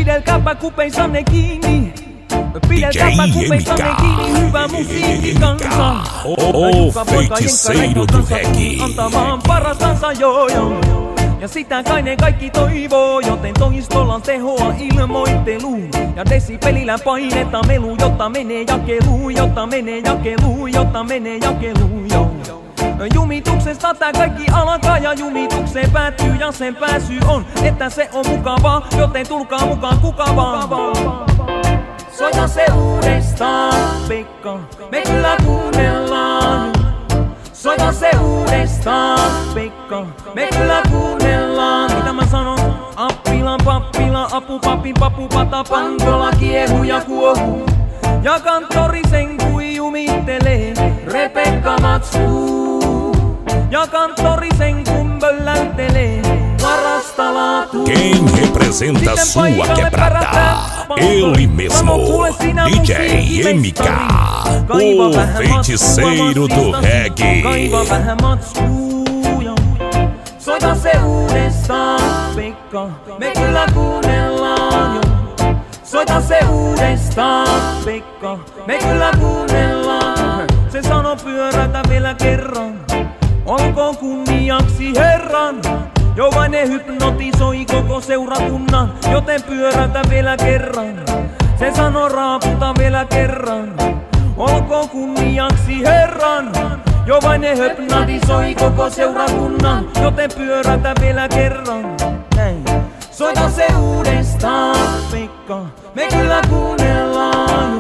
Pidelkääpä kupeissanne kiinni. Pidelkääpä kupeissanne kiinni, hyvä musiikki kansa. Feiticeiro do reggae. Antamaan parastansa joo. Ja sitä kai ne kaikki toivoo, joten toistolla tehoa ilmoitteluun. Ja desibelillä painetta melu, jotta menee jakeluun, jotta menee jakeluun, jotta menee jakeluun, joo. Jumituksesta tää kaikki alkaa ja jumitukseen päättyy ja sen pääsy on, että se on mukavaa, joten tulkaa mukaan kuka vaan. Soita se uudestaan, Pekka, me kyllä kuunnellaan. Soita se uudestaan, Pekka, me kyllä kuunnellaan. Mitä mä sanon? Appilan pappila, apu papin papu pata, pantola kiehu ja kuohu. Ja kanttori sen kui jumittelee, Rebekka matskuu. Ja kanttori sen kun bölläytelee, parasta laatua. Quem representa sua quebrada? Ele mesmo, DJ MK, o feiticeiro do reggae. Kaiva vähän matskuuja. Soita se uudestaan, Pekka, me kyllä kuunnellaan jo. Soita se uudestaan, Pekka, me kyllä kuunnellaan. Se sano pyörätä vielä kerran, olkoon kunniaksi Herran. Jovainen hypnotisoi koko seurakunnan, joten pyörätä vielä kerran. Se sano raaputa vielä kerran, olkoon kunniaksi Herran. Jovainen hypnotisoi koko seurakunnan, joten pyörätä vielä kerran. Näin. Soita se uudestaan, Pekka, me kyllä kuunnellaan.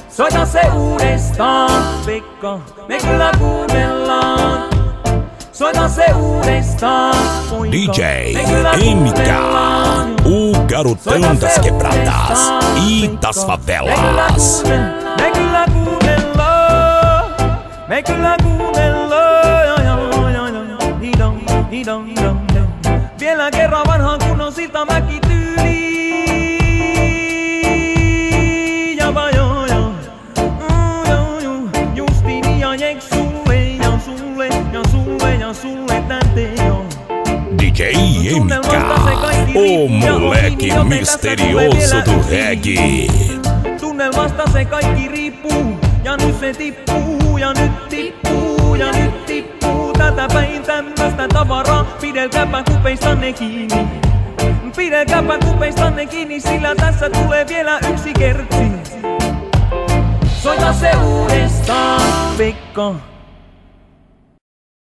Soita se uudestaan, Pekka, me kyllä kuunnellaan. Soita se uudestaan, poika, DJ MK, o garotão das quebradas e das favelas. Me kyllä kuunnellaan, me kyllä kuunnellaan. Vielä kerran vanhaan kunnon siltamäki tyyli. Ja vajo, Justini ja Jeksulle ja sulle ja sulle ja sulle tänteo. DJ MK, o moleque misterioso do reggae. Tunnelmasta se kaikki riippuu, ja nyt se tippuu, ja nyt tippuu, ja nyt tippuu. Tätä päin tämmöstä tavaraa, pidelkääpä kupeistanne kiinni. Pidelkääpä kupeistanne kiinni, sillä tässä tulee vielä yksi kertsi. Soita se uudestaan, Pekka.